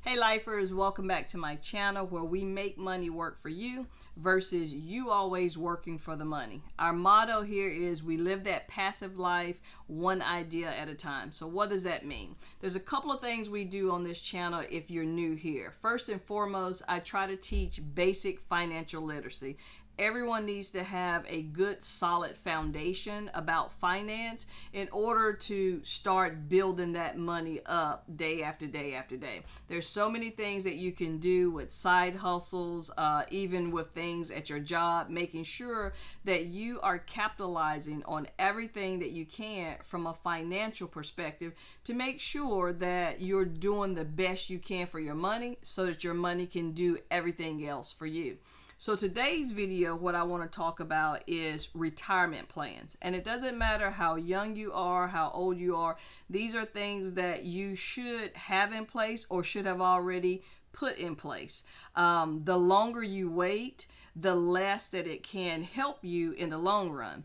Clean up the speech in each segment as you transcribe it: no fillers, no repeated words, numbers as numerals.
Hey lifers, welcome back to my channel where we make money work for you versus you always working for the money. Our motto here is we live that passive life one idea at a time. So what does that mean? There's a couple of things we do on this channel if you're new here. First and foremost, I try to teach basic financial literacy. Everyone needs to have a good solid foundation about finance in order to start building that money up day after day after day. There's so many things that you can do with side hustles, even with things at your job, making sure that you are capitalizing on everything that you can from a financial perspective to make sure that you're doing the best you can for your money so that your money can do everything else for you. So today's video, what I want to talk about is retirement plans. And it doesn't matter how young you are, how old you are. These are things that you should have in place or should have already put in place. The longer you wait, the less that it can help you in the long run.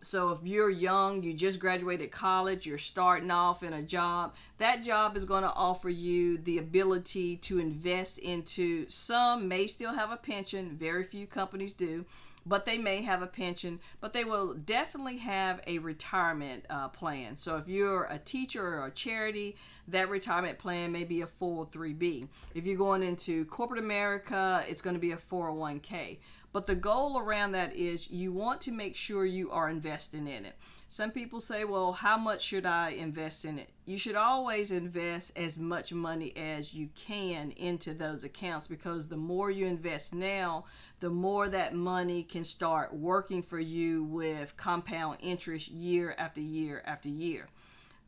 So if you're young, you just graduated college, you're starting off in a job, that job is going to offer you the ability to invest into, some may still have a pension, very few companies do, but they may have a pension, but they will definitely have a retirement plan. So if you're a teacher or a charity, that retirement plan may be a 403B. If you're going into corporate America, it's going to be a 401k. But the goal around that is you want to make sure you are investing in it. Some people say, well, how much should I invest in it? You should always invest as much money as you can into those accounts, because the more you invest now, the more that money can start working for you with compound interest year after year after year.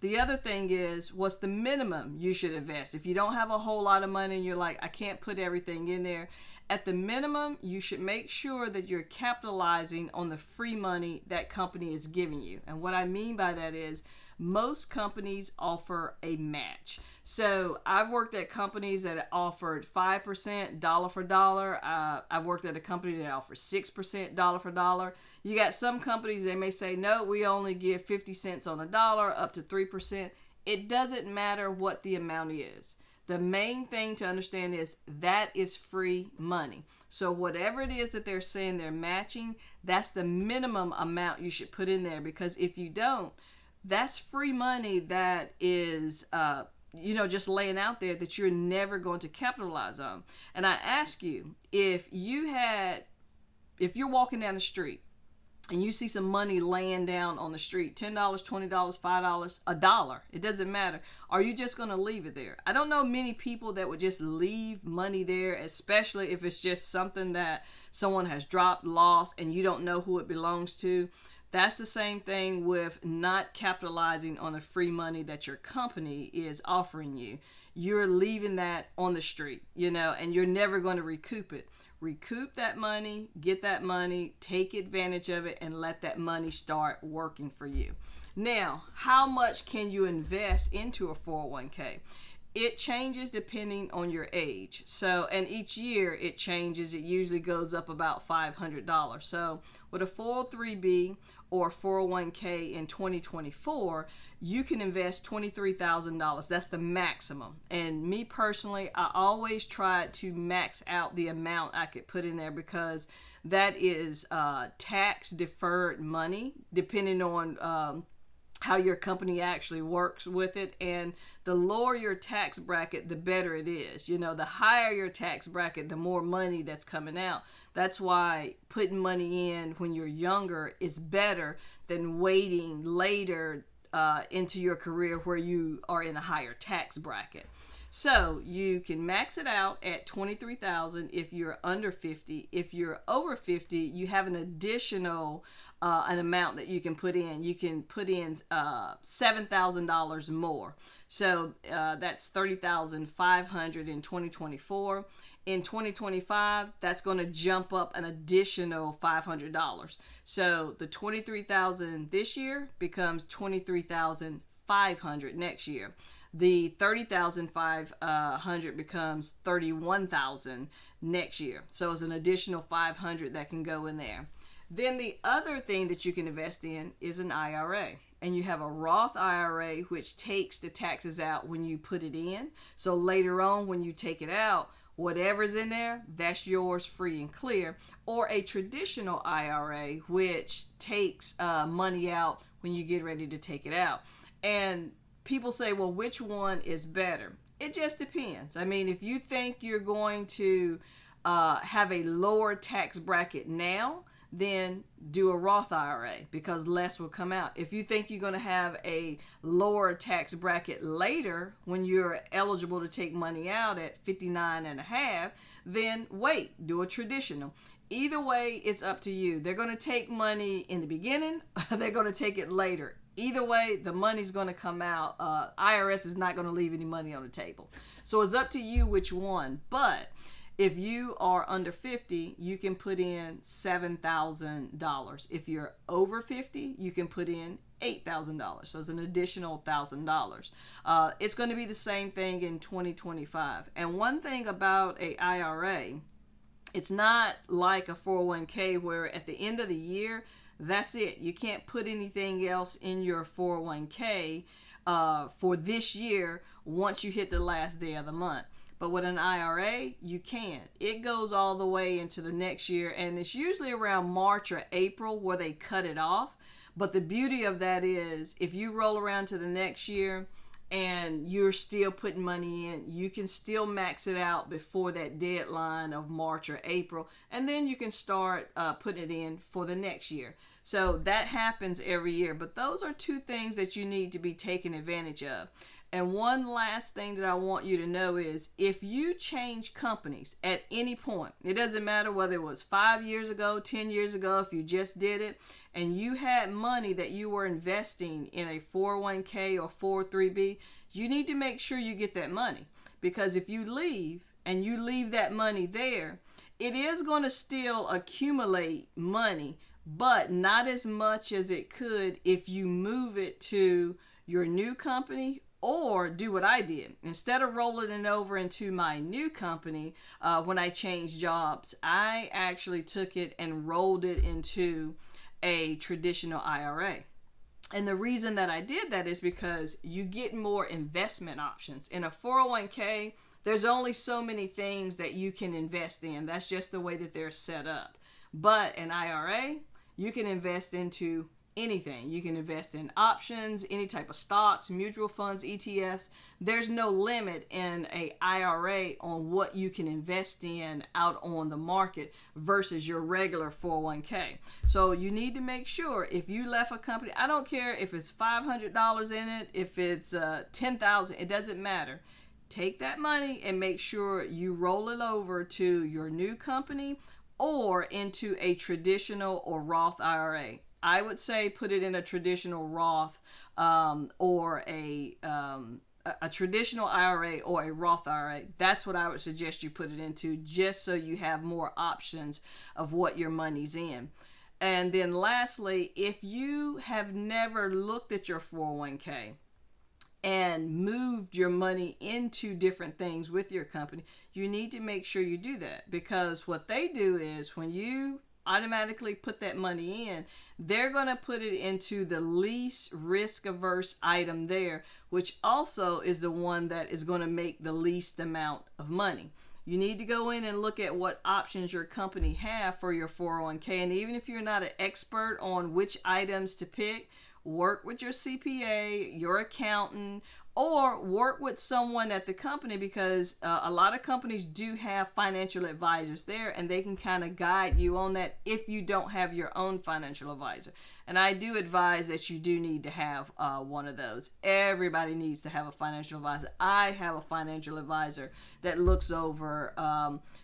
The other thing is, what's the minimum you should invest? If you don't have a whole lot of money and you're like, I can't put everything in there, at the minimum, you should make sure that you're capitalizing on the free money that company is giving you. And what I mean by that is most companies offer a match. So I've worked at companies that offered 5% dollar for dollar. I've worked at a company that offered 6% dollar for dollar. You got some companies, they may say, no, we only give 50 cents on a dollar up to 3%. It doesn't matter what the amount is. The main thing to understand is that is free money. So whatever it is that they're saying they're matching, that's the minimum amount you should put in there, because if you don't, that's free money that is, just laying out there that you're never going to capitalize on. And I ask you, if you're walking down the street and you see some money laying down on the street, $10, $20, $5, $1, it doesn't matter. Are you just going to leave it there? I don't know many people that would just leave money there, especially if it's just something that someone has dropped, lost, and you don't know who it belongs to. That's the same thing with not capitalizing on the free money that your company is offering you. You're leaving that on the street, and you're never going to recoup it. Recoup that money, get that money, take advantage of it, and let that money start working for you. Now, how much can you invest into a 401k? It changes depending on your age. So, and each year it changes. It usually goes up about $500. So with a 403b or 401k in 2024, you can invest $23,000. That's the maximum. And me personally, I always try to max out the amount I could put in there, because that is tax deferred money, depending on how your company actually works with it. And the lower your tax bracket, the better it is. The higher your tax bracket, the more money that's coming out. That's why putting money in when you're younger is better than waiting later into your career where you are in a higher tax bracket. So you can max it out at $23,000 if you're under 50. If you're over 50, you have an additional an amount that you can put in. You can put in $7,000 more. So that's $30,500 in 2024. In 2025, that's going to jump up an additional $500. So the $23,000 this year becomes $23,500 next year. The $30,500 becomes $31,000 next year. So it's an additional $500 that can go in there. Then the other thing that you can invest in is an IRA. and you have a Roth IRA, which takes the taxes out when you put it in. So later on, when you take it out, whatever's in there, that's yours free and clear. Or a traditional IRA, which takes money out when you get ready to take it out. And people say, well, which one is better? It just depends. I mean, if you think you're going to have a lower tax bracket now, then do a Roth IRA because less will come out. If you think you're going to have a lower tax bracket later when you're eligible to take money out at 59 and a half, then wait, do a traditional. Either way, it's up to you. They're going to take money in the beginning, they're going to take it later. Either way, the money's going to come out. IRS is not going to leave any money on the table. So it's up to you which one. But if you are under 50, you can put in $7,000. If you're over 50, you can put in $8,000. So it's an additional $1,000. It's going to be the same thing in 2025. And one thing about a IRA, it's not like a 401k where at the end of the year, that's it. You can't put anything else in your 401k for this year once you hit the last day of the month. But with an IRA, you can. It goes all the way into the next year, and it's usually around March or April where they cut it off. But the beauty of that is if you roll around to the next year and you're still putting money in, you can still max it out before that deadline of March or April, and then you can start putting it in for the next year. So that happens every year. But those are two things that you need to be taking advantage of. And one last thing that I want you to know is if you change companies at any point, it doesn't matter whether it was 5 years ago, 10 years ago, if you just did it, and you had money that you were investing in a 401k or 403b, you need to make sure you get that money. Because if you leave and you leave that money there, it is going to still accumulate money, but not as much as it could if you move it to your new company. Or do what I did. Instead of rolling it over into my new company, when I changed jobs, I actually took it and rolled it into a traditional IRA. And the reason that I did that is because you get more investment options. In a 401k, there's only so many things that you can invest in. That's just the way that they're set up. But an IRA, you can invest into anything. You can invest in options, any type of stocks, mutual funds, ETFs. There's no limit in a IRA on what you can invest in out on the market versus your regular 401k. So you need to make sure if you left a company, I don't care if it's $500 in it, if it's $10,000, it doesn't matter. Take that money and make sure you roll it over to your new company or into a traditional or Roth IRA. I would say put it in a traditional Roth or a traditional IRA or a Roth IRA. That's what I would suggest you put it into, just so you have more options of what your money's in. And then lastly, if you have never looked at your 401k and moved your money into different things with your company, you need to make sure you do that, because what they do is when you automatically put that money in, they're going to put it into the least risk averse item there, which also is the one that is going to make the least amount of money. You need to go in and look at what options your company have for your 401k. And even if you're not an expert on which items to pick, work with your CPA, your accountant, or work with someone at the company, because a lot of companies do have financial advisors there, and they can kind of guide you on that if you don't have your own financial advisor. And I do advise that you do need to have one of those. Everybody needs to have a financial advisor. I have a financial advisor that looks over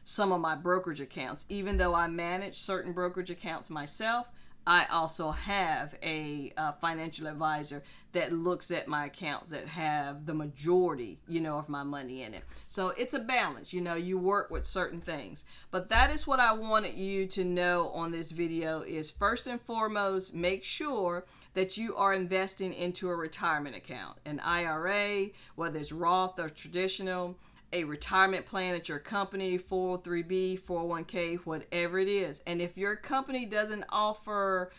some of my brokerage accounts. Even though I manage certain brokerage accounts myself, I also have a financial advisor that looks at my accounts that have the majority, of my money in it. So it's a balance, you work with certain things. But that is what I wanted you to know on this video is, first and foremost, make sure that you are investing into a retirement account, an IRA, whether it's Roth or traditional, a retirement plan at your company, 403b, 401k, whatever it is. And if your company doesn't offer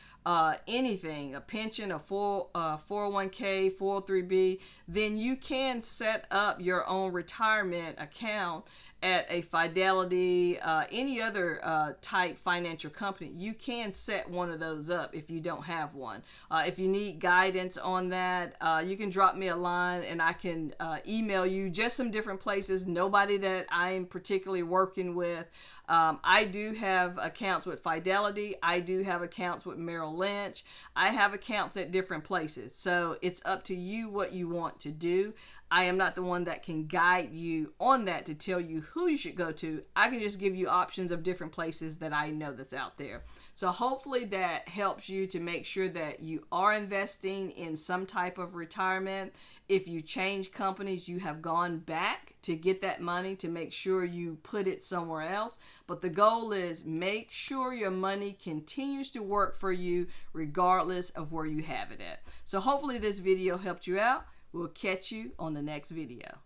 anything, a pension, a 401k, 403b, then you can set up your own retirement account at a Fidelity, any other type financial company. You can set one of those up if you don't have one. If you need guidance on that, you can drop me a line and I can email you just some different places. Nobody that I'm particularly working with. I do have accounts with Fidelity. I do have accounts with Merrill Lynch. I have accounts at different places. So it's up to you what you want to do. I am not the one that can guide you on that to tell you who you should go to. I can just give you options of different places that I know that's out there. So hopefully that helps you to make sure that you are investing in some type of retirement. If you change companies, you have gone back to get that money to make sure you put it somewhere else. But the goal is make sure your money continues to work for you regardless of where you have it at. So hopefully this video helped you out. We'll catch you on the next video.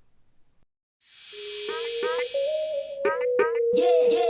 Yeah.